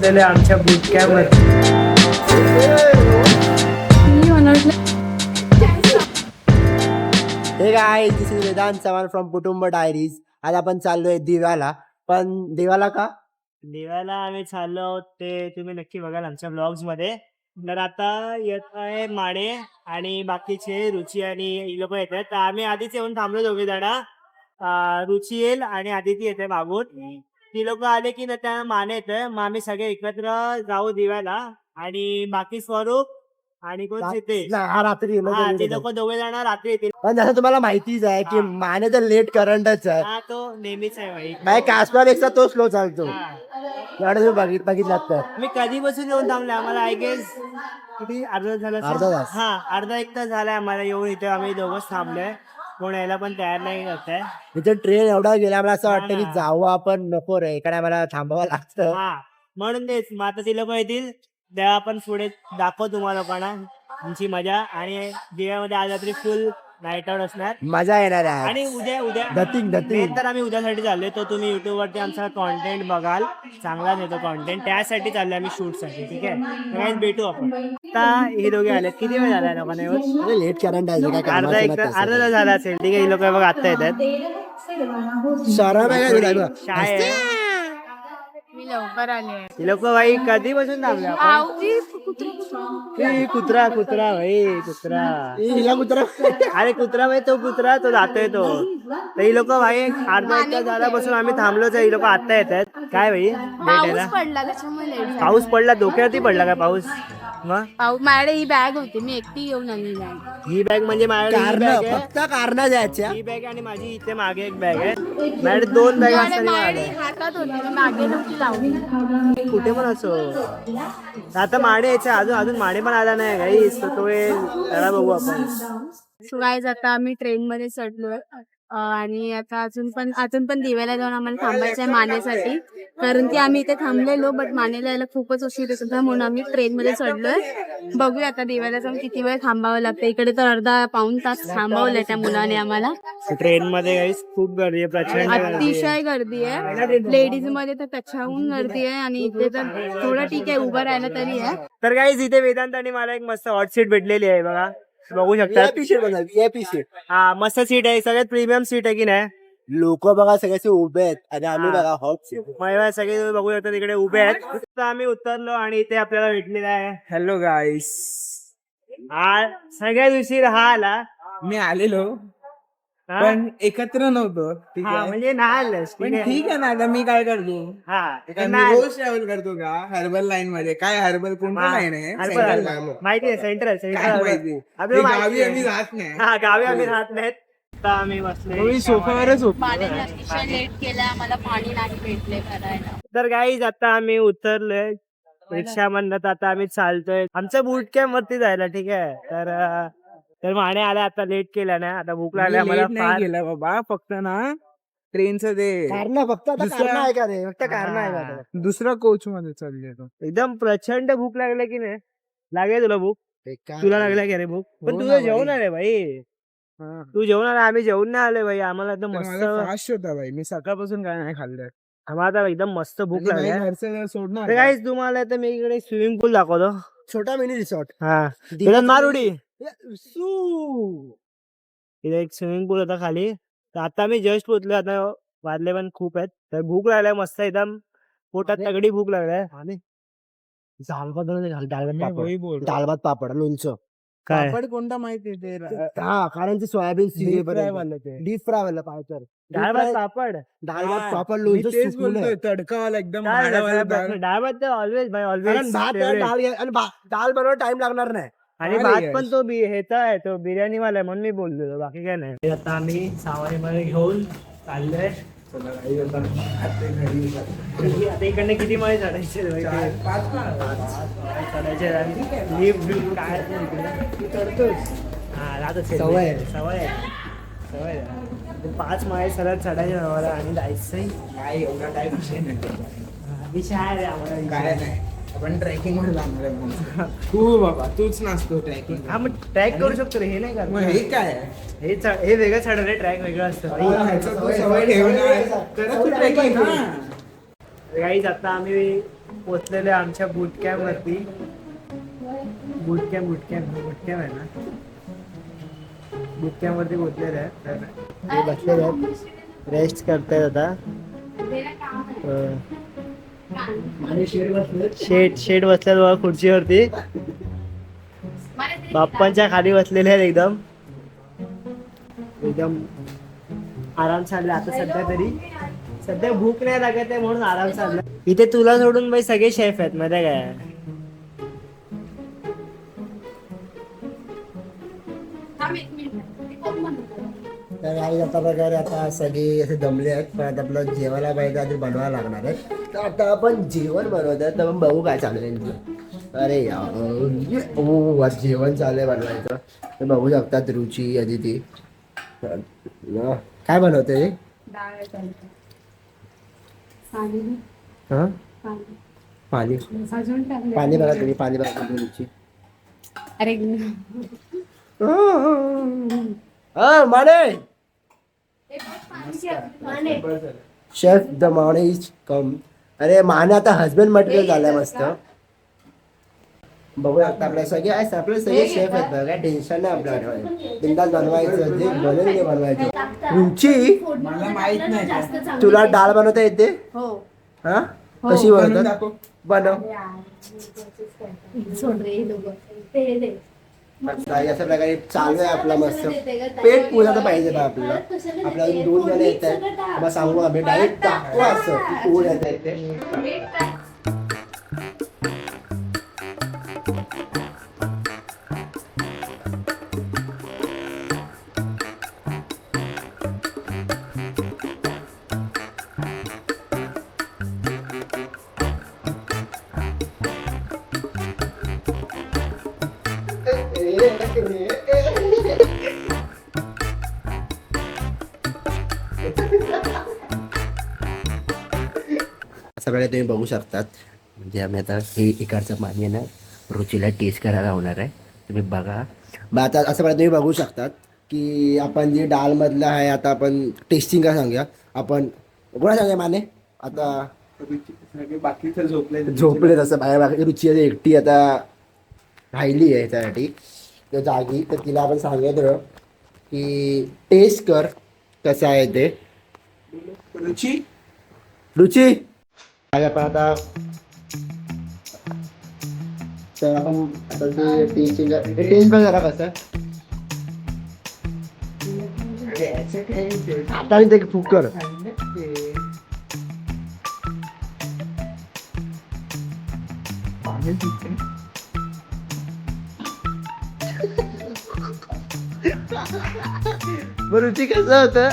पोहोचलेले आमच्या बूट कॅम्पवर. हे गाय, दिस इज वेदांत चव्हाण फ्रॉम कुटुंब डायरीज. आज आपण चाललोय दिव्याला. पण दिव्याला का? दिव्याला आम्ही चाललो आहोत ते तुम्ही नक्की बघाल आमच्या ब्लॉग्स मध्ये. तर आता येत आहे माने आणि बाकीचे रुची आणि लोक येत आहेत. तर आम्ही आधीच येऊन थांबलो दोघे जण. रुची येईल आणि आदिती येते मागून. ती लोक आले की ना त्या माने येतोय. मग आम्ही सगळे एकत्र जाऊ दिव्याला. आणि बाकी स्वरूप आणि कोण सिद्धेश. रात्री ते लोक दोघे जण रात्री येतील. पण जसं तुम्हाला माहितीच आहे की माने तर लेट करंटच आहे. हा तो नेहमीच आहे भाई. बाय कासवापेक्षा तो स्लो चालतो. हा. एवढं तुम्ही बघितलात तर. मी कधीपासून येऊन थांबले. आम्हाला आय गेस किती अर्धा झाला असेल? अर्धा तास. हा अर्धा एक तास झालाय आम्हाला येऊन. इथे आम्ही दोघंच थांबलोय. कोण यायला पण तयार नाही करत आहे. इथे ट्रेन एवढा गेला मला असं वाटतं की हा. जावं आपण नको रे. इकडे मला थांबावं लागतं. हा म्हणून तेच. मग आता ती लोक येतील तेव्हा आपण पुढे दाखव तुम्हाला लोकांना तुमची मजा. आणि दिव्यामध्ये आज रात्री फुल नाईट आउट असणार. मजा येणार आहे. आणि उद्या धतिंग मेन तर आम्ही उद्यासाठी चाललोय. तो तुम्ही युट्यूब वरती आमचा कॉन्टेंट बघाल. चांगलाच येतो कॉन्टेंट. त्यासाठी चाललोय आम्ही शूट साठी. ठीक आहे. तर भेटू आपण. आता हे दोघे आले. किती वेळ झाला लोकांना येऊन? अरे लेट करंट आहे काय अर्धा तास झाला असेल. ठीक आहे. ही लोक बघ आता येतात. शहरात आहे का तुला? शाळे आहे. मी लवकर आले. ही लोक भाई कधीपासून थांबले आपण? ए, कुत्रा भाई कुत्रा. हिला कुत्रा. अरे कुत्रा भाई तो कुत्रा तो जातोय तो. तर ही लोक भाई अर्धा एक तास झाल्यापासून आम्ही थांबलोच आहे. ही लोक आता येत आहेत. काय भाई पाऊस पडला त्याच्यामुळे लेट झाला. पाऊस पडला. डोक्यावरती पडला काय पाऊस? मग माझ्याकडे ही बॅग होती. मी एकटी घेऊन आली बॅग. ही बॅग म्हणजे माझ्याकडे ही कारण बॅग आहे. फक्त कारण द्यायच्या. ही बॅग आणि माझी इथे मागे एक बॅग आहे. माझ्याकडे दोन बॅग असतात. माझ्याकडे हातात होती. मी मागे नव्हती लावली. कुठे पण असो. आता माडे यायचे. अजून माडे पण आला नाही गाईस. तो त्याला बघू आपण. सो गाईज आता आम्ही ट्रेन मध्ये चढलोय. आणि आता अजून पण दिव्याला जाऊन आम्हाला थांबायचं आहे मानेसाठी. कारण की आम्ही इथे थांबलेलो बट मानेला यायला खूपच उशीर येत होता म्हणून आम्ही ट्रेन मध्ये चढलोय. बघूया आता दिव्याला जाऊन किती वेळ थांबावं लागतं. इकडे तर अर्धा पाऊण तास थांबवलंय त्या मुलाने आम्हाला. ट्रेन मध्ये गाईस खूप गर्दी आहे. प्रचंड अतिशय गर्दी आहे. लेडीज मध्ये तर त्याच्याहून गर्दी आहे. आणि इथे तर थोडं ठीक आहे उभं राहायला तरी आहे. तर गाईस इथे वेदांताने मला एक मस्त हॉट सीट भेटलेली आहे बघा. बघू शकता. VIP seat. हा मस्त सीट आहे. सगळ्यात प्रीमियम सीट आहे की नाही. लोक बघा सगळ्याचे उभे आहेत आणि आम्ही बघा हॉट सीट. महिला सगळे तुम्ही बघू शकता तिकडे उभे आहेत. तर आम्ही उतरलो आणि इथे आपल्याला भेटलेला आहे. हॅलो गाईस. हा सगळ्यात उशीर हा आला. मी आलेलो हा? पण एकत्र नव्हतो. ठीक हा आहे म्हणजे नाही आलंस. पण ठीक आहे ना. आता मी काय करतो. हा मी रोज ट्रॅव्हल करतो का हर्बल लाईन मध्ये. काय हर्बल कोणतं लाईन आहे Central line. माहिती आहे सेंट्रल काय माहिती. आपल्याला मी माहिती गावी आहे. आम्ही राहत नाही. हा गावी आम्ही राहत नाहीत. आता आम्ही बसले मी सोफावरच होतो. पाण्याने अतिशय लेट केलं. आम्हाला पाणी नाही भेटले भरायला. तर गाईज आता आम्ही उतरलोय रिक्षा मधनं. आता आम्ही चालतोय आमच्या बूट कॅम्प वरती जायला. ठीक आहे. तर माने आला आता. लेट केला ना. आता भूक लागली मी मला late नाही फार. गेला बाबा. फक्त ना ट्रेनचं ते कारण फक्त आता दुसऱ्या- कारण आहे का रे? फक्त कारण आहे का? दुसऱ्या कोच मध्ये चालले तो. एकदम प्रचंड भूक लागली की नाही. लागेल तुला भूक? बेकार. तुला लागल्या की रे भूक? पण हो तुझं ना जेवण भाई. आले भाई. हा. तू जेवण आला. आम्ही जेवण नाही आले भाई. आम्हाला एकदम तर मस्त. माझा फास्ट होता भाई. मी सकाळपासून काय नाही खाल्लंय. आम्हाला आता एकदम मस्त भूक आणि भाई लागली. घरचं सोडणार तर का? गाईज तुम्हाला तर मी इकडे स्विमिंग पूल दाखवतो. छोटा मिनी रिसॉर्ट. हा दिव्याचं- मारुडी. सू. इथे एक स्विमिंग पूल होता खाली. तर आता मी जस्ट पोहोचलो. आता वाजले पण खूप आहेत. तर भूक लागलाय मस्त एकदम. पोटात तगडी भूक लागलाय. आणि दालभात दालभात मी पापड. वही बोल. दालभात पापड लोणचं. काय पापड कोणता माहिती ते हा कारण ते सोयाबीन Deep fry वालं ते. डीप फ्राय वाला पाहिजे. डाळ भात पापड. दालभात पापड मी लोणचं तेच सुकवलं. बोलतोय. तडकावाला एकदम डाळ भाडावाला डाळ. डाळ भात तर ऑलवेज भाई कारण ऑलवेज. भात आहे, डाळ घे- आणि दाल बरोबर टाइम लागणार नाही. आणि अरे भात yes. पण तो ह्याचा आहे. तो बिर्याणी वाला आहे म्हणून मी बोललो. बाकी काय नाही. आता आम्ही सावरी मध्ये घेऊन चाललोय. आता इकडनं किती माळे चढायचे हा राहत असेल. सवय आहे. सवय आहे. 5 माळे सरळ चढायचे आम्हाला आणि जायचंय. काय एवढा टाइम विषय आहे रे आम्हाला. काय नाही. आपण ट्रेकिंग वर जाणार आहे म्हणून. तू बाबा तूच नसतो ट्रेकिंग. हा मग ट्रॅक करू शकतो रे. हे नाही मग का हे काय आहे? हे वेगळं चढ रे. ट्रॅक वेगळं असतं. ह्याचं तू सवय ठेवणार तरच तू ट्रेकिंग. गाईज आता आम्ही पोचलेले आमच्या बूट कॅम्प वरती. बूट कॅम्प आहे ना, बूट कॅम्प वरती पोचलेले आहेत. तर ते बसलेले आहेत, रेस्ट करतायत आता. शेड बसल्यात बघा खुर्चीवरती. बाप्पांच्या खाली बसलेले आहेत एकदम एकदम आराम चालला आता. सध्या भूक नाही लागत आहे म्हणून आराम चालला. इथे तुला सोडून बाई सगळे शेफ आहेत मध्ये काय. तर आई आता प्रकारे आता सगळे असे दमले आहेत, पण आता आपलं जेवायला पाहिजे आधी बनवायला लागणार आहे. तर आता आपण जेवण बनवत आहे, तर आपण बघू काय चालू आहे. अरे यार ओ आज जेवण चालू आहे बनवायचं. तर बघू शकतात रुची अदिती काय बनवते. हा पाणी पाणी बघा तुम्ही, पाणी बघा तुम्ही रुची. अरे Mane chef the Mane is come. अरे माने आता हजबंड मटेरियल झालाय मस्त. बघू शकता आपल्या सगळे आहेत, आपले सगळे शेफ आहेत बघा. टेन्शन नाही आपल्याकडे, बिंदास बनवायचं जे बनवून ते बनवायचं. रुची मला माहित नाही. तुला डाळ बनवता येते. हो हा कशी बनवतात बनव. अशा प्रकारे चालू आहे आपला मस्त. पेट पुरायला पाहिजे बा आपल्याला. आपल्याला 2 जण येत आहेत, मग सांगू आम्ही डायरेक्ट टाकू असं पूर्ण येत आहे ते. सगळे तुम्ही बघू शकतात. म्हणजे आम्ही आता हे इकडचं पाणी आहे ना रुचीला टेस्ट करायला होणार आहे. तुम्ही बघा. मग आता असं प्रकारे तुम्ही बघू शकतात की आपण जे डाळमधलं आहे आता आपण टेस्टिंग काय सांगूया. आपण कोणा सांगूया माने आता बाकीचं झोपले तसं बाहेर. बाकी रुची आता एकटी आता राहिली आहे याच्यासाठी त्या जागी. तर तिला आपण सांगितलं की टेस्ट कर कसं आहे ते. रुची आपण आता तर आपण आता ते टेस्ट बघ जरा कसं. आता मी ते फूक कर. रुची कसं होतं.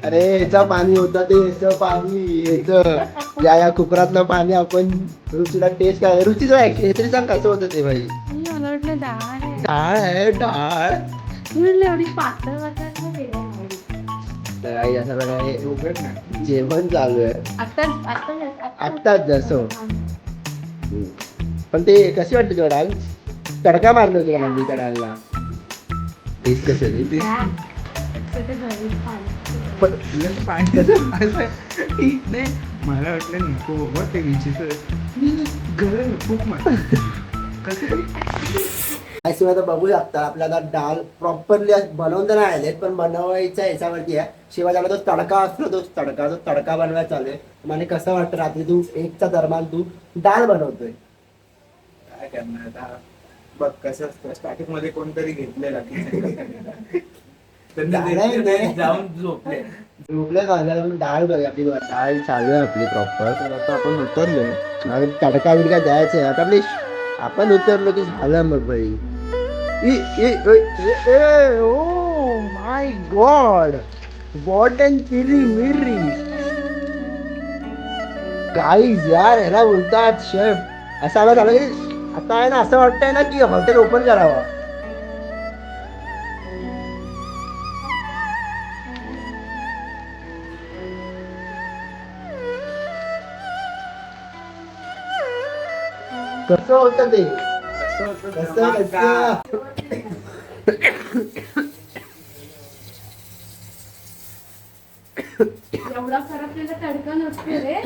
अरे याचं पाणी होतं ते, याचं पाणी याचं या कुकरातलं पाणी आपण रुचीला टेस्ट करायला. रुचीचं हे तरी सांग कसं होतं ते भाई. मला वाटलं डाळ डाळ आहे डाळ. एवढी पातळ तर आई असं प्रकारे जेवण चालू आहे आत्ताच जसं. पण ते कशी वाटते तुला डाळ. तडका मारलो तुला मम्मी त्या डाळला. टेस्ट कसं होती. मला वाटलं नको बाबा ते गरज खूप असं आता बघू शकता आपल्याला डाळ प्रॉपरली बनवून तर नाही आले, पण बनवायचा याच्यावरती आहे. शिवाय त्याला तो तडका असतो, तो तडका बनवायचा चालू आहे. म्हणजे कसं वाटतं रात्री तू 1च्या दरम्यान तू डाळ बनवतोय. काय करणार आता. बघ कसं असतं स्टार्टिंग मध्ये कोणतरी घेतलेला जाऊन झोपले डाळ बघ आपली. डाळ चालू आहे आपली प्रॉपर. तर आता आपण उतरलोय, तडका बिडका द्यायचं आहे आता आपली. आपण उतरलो की झालं मग भाई. Oh my god, what and chilli मिरी गाईज यार. ह्याला बोलतात शेफ. असं आला झालं की आता आहे ना, असं वाटतंय ना की हॉटेल ओपन करावं. कसं होतं ते. एवढा फरक तडका नसतो रे.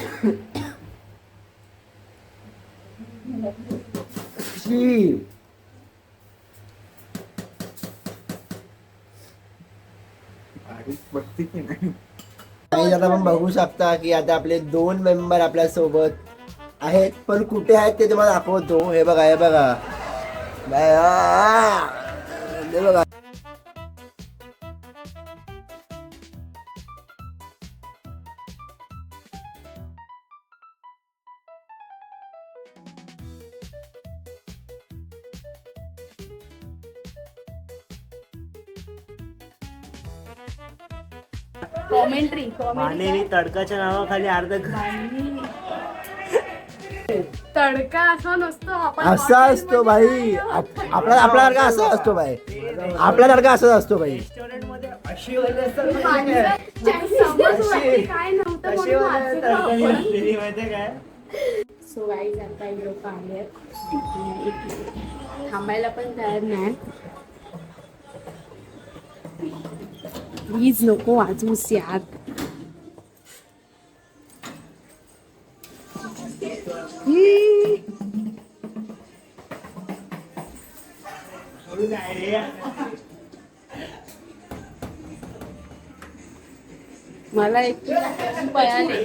बघते की नाही. काही आता आपण बघू शकता की आता आपले 2 मेंबर आपल्या सोबत आहेत, पण कुठे आहेत ते तुम्हाला दाखवतो. हे बघा, हे बघा, हे बघा. कॉमेंट्री मानेने तडकाच्या नावाखाली अर्ध तडका असा नसतो. आपण असा असतो भाई. आपला सारखा असा असतो भाई. आपला सारखा असाच असतो भाई. रेस्टॉरंट मध्ये अशी वाले असतात ना, काय नव्हतं अशी म्हणून वाले वाचलं तडका आपण. दिली माहितीये काय. सो गाईज आता हे लोक आले थांबायला पण तयार नाही. प्लीज नको वाजवूस यार. मला एक पयाले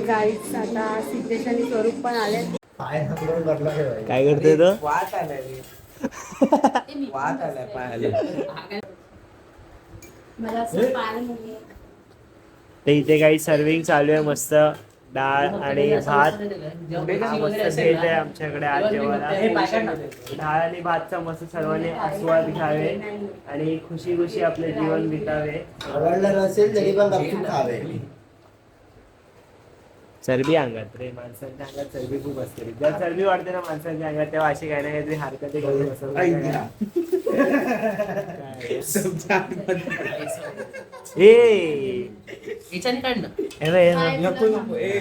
गाईज आता सिद्धेश आणि स्वरूप पण आले. काय करतोय तो. वाट आलाय रे. वाट आलाय पायाला. मला असं पाहायला मिळालं. तर इथे काही सर्विंग चालू आहे. मस्त डाळ आणि भात. हा मस्त भेट आहे आमच्याकडे आज जेवायला. डाळ आणि भातचा मस्त सर्वांनी आस्वाद घ्यावे आणि खुशी खुशी आपले जीवन बितावे. आवडलं नसेल तरी पण गपचूप खावे. चरबी अंगात रे, माणसांच्या अंगात चरबी खूप असते. जर चरबी वाढते ना माणसांच्या अंगात तेव्हा अशी काही ना काहीतरी हरकती घडून बसतात.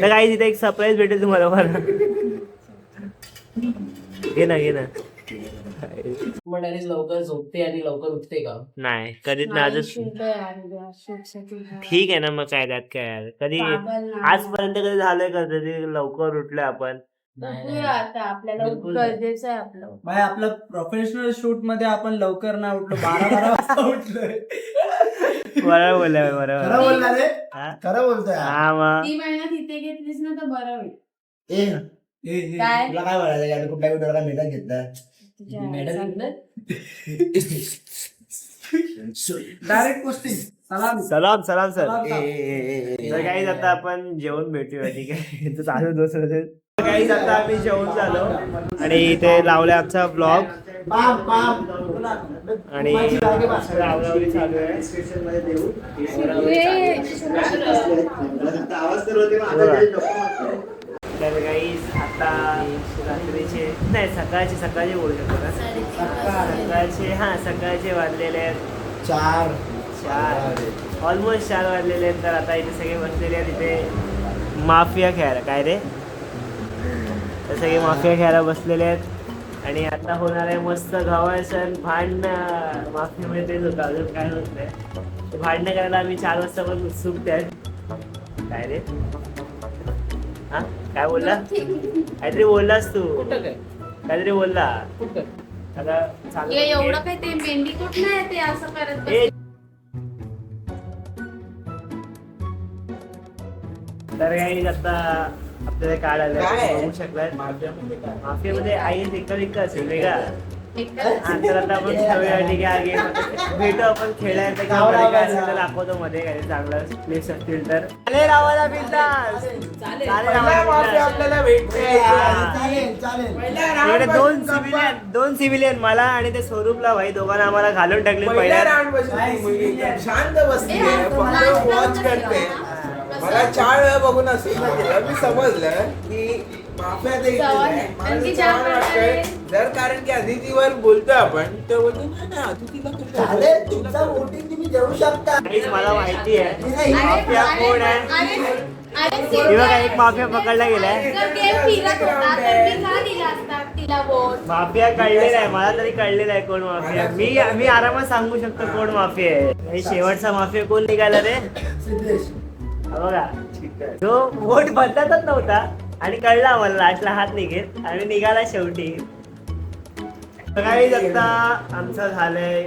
तर काही तिथे एक सरप्राईज भेटेल तुम्हाला. मला घे ना, घे ना. लवकर झोपते आणि लवकर उठते का? नाही कधीच नाही. अजून ठीक आहे ना, मग काय त्यात काय यार. कधी आजपर्यंत कधी झालंय का कधी लवकर उठलोय आपण. आपल्याला बिलकुल गरजेचं आहे आपलं. भाई आपलं प्रोफेशनल शूट मध्ये आपण लवकर नाही उठलो. 12 वाजता उठलोय. बरोबर बोललाय, खरं बरोबर. बोलला रे. हा? खरं बोलतोय. हा मग ती मेहनत इथे घेतलीस ना तर बरं होईल. ए, काय तुला काय म्हणायचं यार, कुठल्या व्हिडिओला मेहनत घेतलं. Direct posting. सलाम सलाम सर. ए, तर काही आता आपण जेवण भेटूया. ठीक आहे. तर चालू दुसरं काही आता आम्ही जेवण झालो आणि इथे लावलाय आमचा ब्लॉग बाम, बाम. आणि लावलावली चालू आहे. स्टेशन मध्ये देऊ. तर काही आता रात्रीचे नाही सकाळचे बोलू शकतो ना. सकाळचे वाजलेले आहेत 4 ऑलमोस्ट 4 वाजलेले आहेत. तर आता इथे सगळे बसलेले आहेत. इथे माफिया खेळायला काय रे, तर सगळे माफिया खेळायला बसलेले आहेत. आणि आता होणार आहे मस्त घावासन भांडणं. माफियामध्ये तेच होतं, अजून काय होत नाही. ते भांडणं करायला आम्ही 4 वाजता पण उत्सुक आहेत. काय रे, हा काय बोलला, काहीतरी बोललास तू, कुठं काय काहीतरी बोलला. कुठं आता चालू एवढं काही ते मेंढी कुठ नाही ते असं करत ए, तर काही आता आपल्याला कार्ड आलं बघू शकलाय. माफियामध्ये आई एका असेल वेगळा. तर आता आपण खेळूया. ठीक आहे, गेम भेटू आपण खेळायला. किंवा काय असेल तर दाखवतो मध्ये काही चांगलं प्लेस असतील तर. चालेल आवाज बिंदास. चालेल आपल्याला भेटते. चालेल. इकडे 2 सिव्हिलियन मला आणि ते स्वरूपला भाई दोघांना आम्हाला घालून टाकले पहिल्या. शांत बसली वॉच करते. मला 4 वेळा बघून असं मी समजलं की माफिया ते जर कारण की अदितीवर बोलतोय आपण तर बोलतो नाही अदितीला चालेल, तुमचा वोटिंग तुम्ही देऊ शकता. काहीच मला माहिती आहे माफिया कोण आहे. हे बघा एक माफिया पकडला गेलाय. माफिया कळलेला आहे मला तरी कळलेला आहे कोण माफिया. मी आरामात सांगू शकतो कोण माफिया आहे. आणि शेवटचा माफिया कोण निघाला रे? हा बघा तो वोट बदलतच नव्हता आणि कळला आम्हाला लास्टला हात निघेल आणि निघाला शेवटी. सकाळी आता आमचं झालंय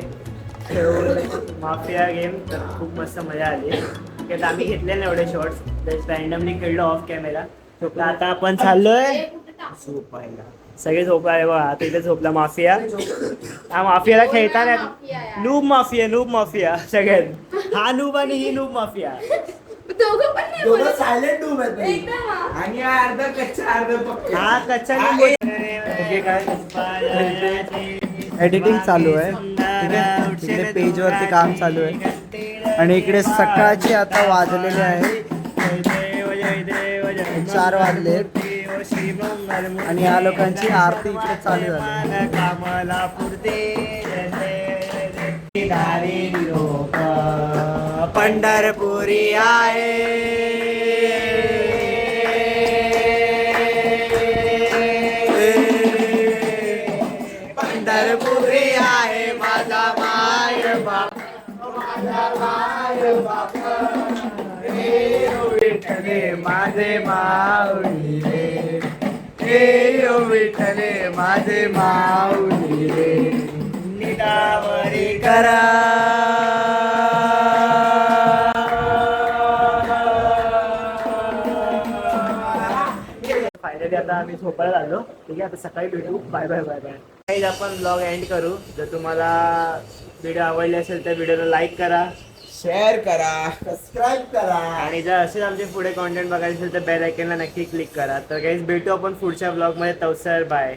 खेळून माफिया गेम. तर खूप मस्त मजा आली. तर आम्ही घेतले ना एवढे शॉर्ट्स जस्ट रॅन्डमली खेळलो ऑफ कॅमेरा. झोपला आता आपण चाललोय झोपायला. सगळे झोपला बघा आता इथे झोपला माफिया. हा माफियाला खेळताना नूब माफिया सगळ्यात. हा नूब आणि ही नूब माफिया. दोघं सायलेंट रूम आहेत. आणि हा अर्धा कच्चा अर्धा पक्का. हा कच्चा एडिटिंग चालू आहे. ठीक आहे, इकडे पेज वरती काम चालू आहे आणि इकडे सकाळचे आता वाजलेले आहे 4 वाजले आणि या लोकांची आरती इकडे चालू झाली. कामाला पुरते पंढरपुरी पंढरपुरी आहे माझा माय बाप. विठ्ठले माझे माऊली रे. हे विठ्ठले माझे माऊली रे. निडावरी करा फायनली आता आम्ही झोपायला आलो. ठीक आहे आता सकाळी भेटू. Bye bye bye bye. काही आपण ब्लॉग एंड करू. जर तुम्हाला व्हिडिओ आवडले असेल तर व्हिडिओला लाईक करा, शेअर करा, सबस्क्राईब करा. आणि जर असेच आमचे पुढे कॉन्टेंट बघायचे असेल तर बेल आयकॉनला नक्की क्लिक करा. तर काहीच भेटू आपण पुढच्या ब्लॉग मध्ये. तवसर बाय.